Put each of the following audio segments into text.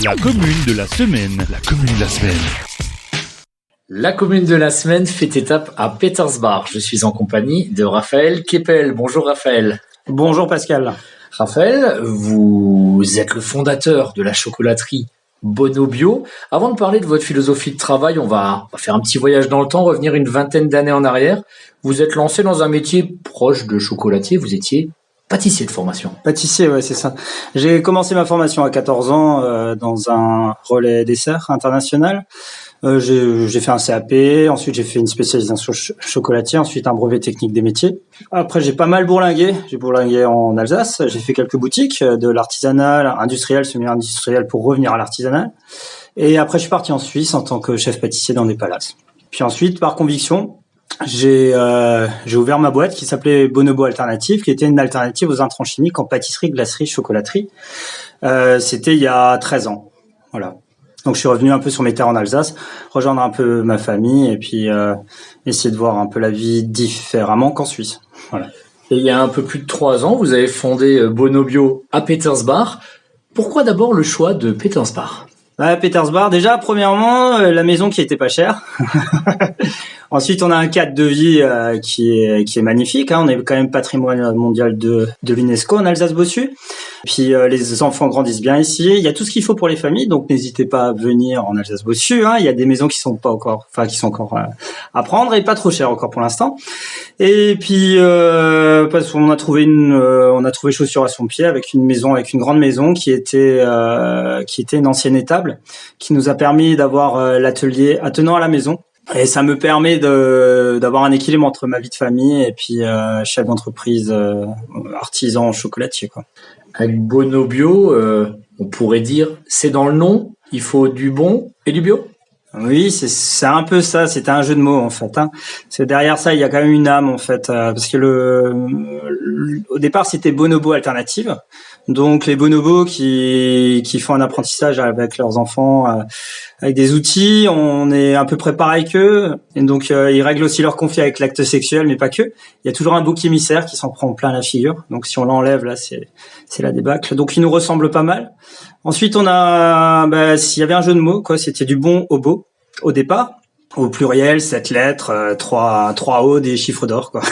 La commune de la semaine. La commune de la semaine. La commune de la semaine fait étape à Petersbach. Je suis en compagnie de Raphaël Keppel. Bonjour Raphaël. Bonjour Pascal. Raphaël, vous êtes le fondateur de la chocolaterie Bono Bio. Avant de parler de votre philosophie de travail, on va faire un petit voyage dans le temps, revenir une vingtaine d'années en arrière. Vous êtes lancé dans un métier proche de chocolatier, vous étiez pâtissier de formation. Pâtissier, ouais, c'est ça. J'ai commencé ma formation à 14 ans dans un relais dessert international. J'ai fait un CAP, ensuite j'ai fait une spécialisation chocolatier, ensuite un brevet technique des métiers. Après j'ai pas mal bourlingué, j'ai bourlingué en Alsace, j'ai fait quelques boutiques de l'artisanal, industriel, semi-industriel pour revenir à l'artisanal. Et après je suis parti en Suisse en tant que chef pâtissier dans des palaces. Puis ensuite, par conviction, j'ai ouvert ma boîte qui s'appelait Bonobo Alternative, qui était une alternative aux intrants chimiques en pâtisserie, glacerie, chocolaterie. C'était il y a 13 ans. Voilà. Donc je suis revenu un peu sur mes terres en Alsace, rejoindre un peu ma famille et puis essayer de voir un peu la vie différemment qu'en Suisse. Voilà. Et il y a un peu plus de 3 ans, vous avez fondé Bono Bio à Petersbach. Pourquoi d'abord le choix de Petersbach ? À Petersbach, déjà, premièrement, la maison qui était pas chère. Ensuite, on a un cadre de vie qui est magnifique. On est quand même patrimoine mondial de l'UNESCO en Alsace-Bossu. Puis les enfants grandissent bien ici. Il y a tout ce qu'il faut pour les familles, donc n'hésitez pas à venir en Alsace-Bossu. Il y a des maisons qui sont encore à prendre et pas trop chères encore pour l'instant. Et puis parce qu'on a trouvé chaussure à son pied avec une grande maison qui était une ancienne étable qui nous a permis d'avoir l'atelier attenant à la maison. Et ça me permet d'avoir un équilibre entre ma vie de famille et puis chef d'entreprise, artisan chocolatier, quoi. Avec Bono Bio, on pourrait dire, c'est dans le nom, il faut du bon et du bio. Oui, c'est un peu ça. C'était un jeu de mots en fait. C'est derrière ça, il y a quand même une âme en fait, parce que au départ c'était Bonobo Alternative. Donc les bonobos qui font un apprentissage avec leurs enfants avec des outils, on est à peu près pareil qu'eux. Et donc ils règlent aussi leur conflit avec l'acte sexuel, mais pas que. Il y a toujours un bouc émissaire qui s'en prend plein la figure. Donc si on l'enlève là, c'est la débâcle. Donc ils nous ressemblent pas mal. Ensuite il y avait un jeu de mots quoi. C'était du bon au beau au départ. Au pluriel, 7 lettres, 3 O, des chiffres d'or quoi.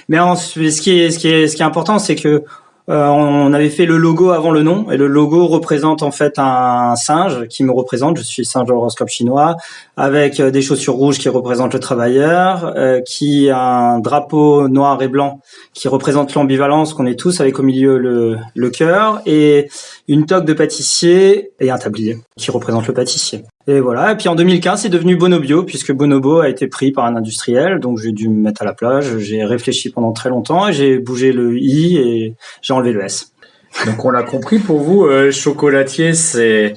Mais ensuite, ce qui est important, c'est que on avait fait le logo avant le nom et le logo représente en fait un singe qui me représente. Je suis singe de l'horoscope chinois avec des chaussures rouges qui représentent le travailleur, qui a un drapeau noir et blanc qui représente l'ambivalence qu'on est tous avec au milieu le cœur et une toque de pâtissier et un tablier qui représente le pâtissier. Et voilà. Et puis en 2015, c'est devenu Bono Bio puisque Bonobo a été pris par un industriel. Donc j'ai dû me mettre à la plage. J'ai réfléchi pendant très longtemps et j'ai bougé le I et j'ai enlevé le S. Donc on l'a compris pour vous, chocolatier, c'est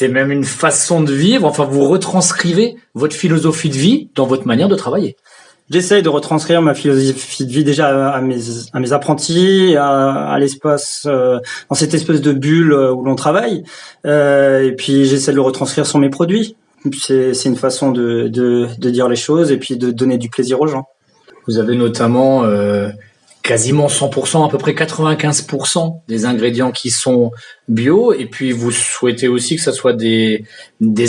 même une façon de vivre. Enfin, vous retranscrivez votre philosophie de vie dans votre manière de travailler. J'essaye de retranscrire ma philosophie de vie déjà à mes apprentis, à l'espace, dans cette espèce de bulle où l'on travaille. Et puis j'essaie de le retranscrire sur mes produits. C'est une façon de dire les choses et puis de donner du plaisir aux gens. Vous avez notamment quasiment 100%, à peu près 95% des ingrédients qui sont bio. Et puis vous souhaitez aussi que ça soit des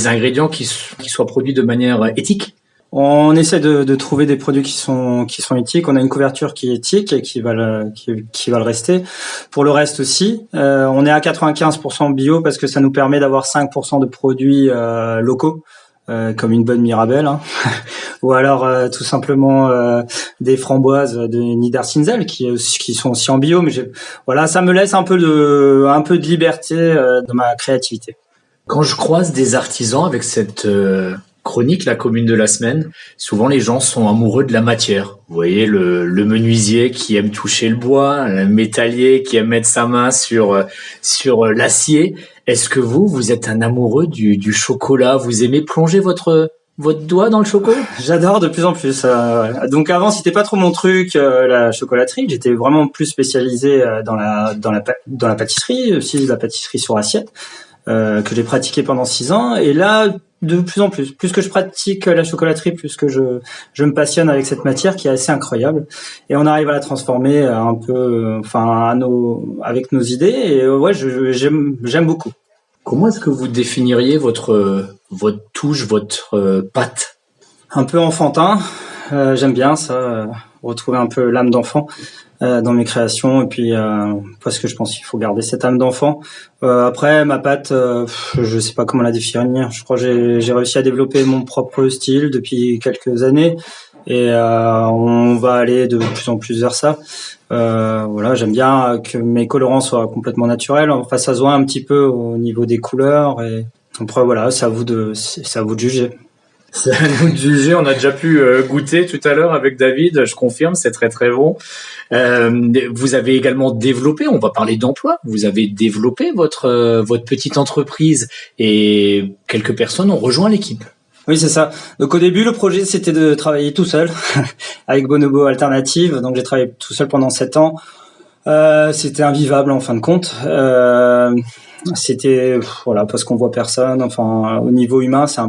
ingrédients qui soient produits de manière éthique. On essaie de trouver des produits qui sont éthiques. On a une couverture qui est éthique et qui va le rester. Pour le reste aussi, on est à 95% bio parce que ça nous permet d'avoir 5% de produits locaux, comme une bonne Mirabelle, ou alors tout simplement des framboises de Niedercinzel qui sont aussi en bio. Mais ça me laisse un peu de liberté dans ma créativité. Quand je croise des artisans avec cette chronique, la commune de la semaine, souvent les gens sont amoureux de la matière. Vous voyez le menuisier qui aime toucher le bois, le métallier qui aime mettre sa main sur l'acier. Est-ce que vous êtes un amoureux du chocolat ? Vous aimez plonger votre doigt dans le chocolat ? J'adore de plus en plus. Donc avant, c'était pas trop mon truc, la chocolaterie. J'étais vraiment plus spécialisé dans la pâtisserie, aussi la pâtisserie sur assiette, que j'ai pratiqué pendant 6 ans. Et là, de plus en plus que je pratique la chocolaterie, plus que je me passionne avec cette matière qui est assez incroyable. Et on arrive à la transformer un peu, avec nos idées. Et ouais, j'aime beaucoup. Comment est-ce que vous définiriez votre touche, votre patte? Un peu enfantin. J'aime bien ça, retrouver un peu l'âme d'enfant dans mes créations, et puis parce que je pense qu'il faut garder cette âme d'enfant. Après, ma patte, je sais pas comment la définir. Je crois que j'ai réussi à développer mon propre style depuis quelques années, et on va aller de plus en plus vers ça. Voilà, j'aime bien que mes colorants soient complètement naturels. Enfin, ça se voit un petit peu au niveau des couleurs, et après voilà, c'est à vous de juger. C'est à nous de juger. On a déjà pu goûter tout à l'heure avec David. Je confirme, c'est très très bon. Vous avez également développé, on va parler d'emploi. Vous avez développé votre petite entreprise et quelques personnes ont rejoint l'équipe. Oui, c'est ça. Donc au début, le projet, c'était de travailler tout seul avec Bonobo Alternative. Donc j'ai travaillé tout seul pendant 7 ans. C'était invivable en fin de compte. C'était voilà, parce qu'on voit personne. Enfin, au niveau humain, c'est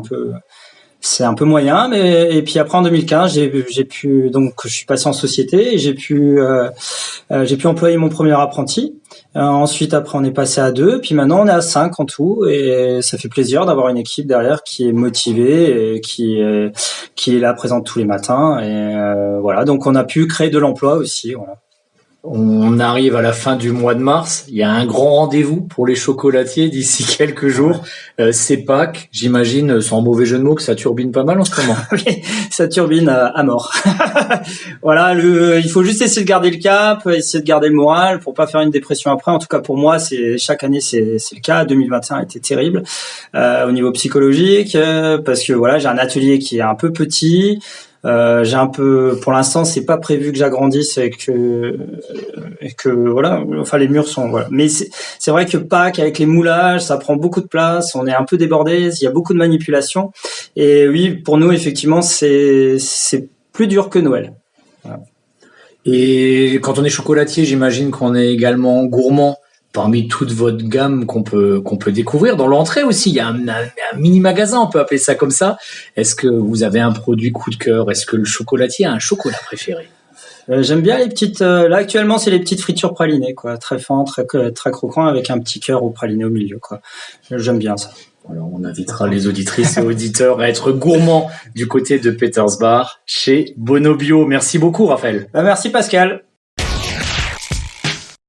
un peu moyen, mais et puis après en 2015, j'ai pu, donc je suis passé en société et j'ai pu employer mon premier apprenti. Ensuite, après, on est passé à 2, puis maintenant on est à 5 en tout, et ça fait plaisir d'avoir une équipe derrière qui est motivée et qui est là présente tous les matins, et voilà. Donc on a pu créer de l'emploi aussi, voilà. On arrive à la fin du mois de mars. Il y a un grand rendez-vous pour les chocolatiers d'ici quelques jours. C'est Pâques. J'imagine, sans mauvais jeu de mots, que ça turbine pas mal en ce moment. Oui, ça turbine à mort. Voilà, il faut juste essayer de garder le cap, essayer de garder le moral pour pas faire une dépression après. En tout cas, pour moi, chaque année, c'est le cas. 2021 a été terrible au niveau psychologique parce que voilà, j'ai un atelier qui est un peu petit. J'ai un peu, pour l'instant, c'est pas prévu que j'agrandisse et que voilà, enfin les murs sont voilà. Mais c'est vrai que Pâques avec les moulages, ça prend beaucoup de place. On est un peu débordé, il y a beaucoup de manipulation. Et oui, pour nous, effectivement, c'est plus dur que Noël. Voilà. Et quand on est chocolatier, j'imagine qu'on est également gourmand. Parmi toute votre gamme qu'on peut découvrir dans l'entrée aussi, il y a un mini magasin, on peut appeler ça comme ça. Est-ce que vous avez un produit coup de cœur? Est-ce que le chocolatier a un chocolat préféré? J'aime bien les petites. Là actuellement, c'est les petites fritures pralinées, quoi, très fin, très croquant, avec un petit cœur au praliné au milieu, quoi. J'aime bien ça. Alors, on invitera les auditrices et auditeurs à être gourmands du côté de Petersbach chez Bonobio. Merci beaucoup, Raphaël. Merci Pascal.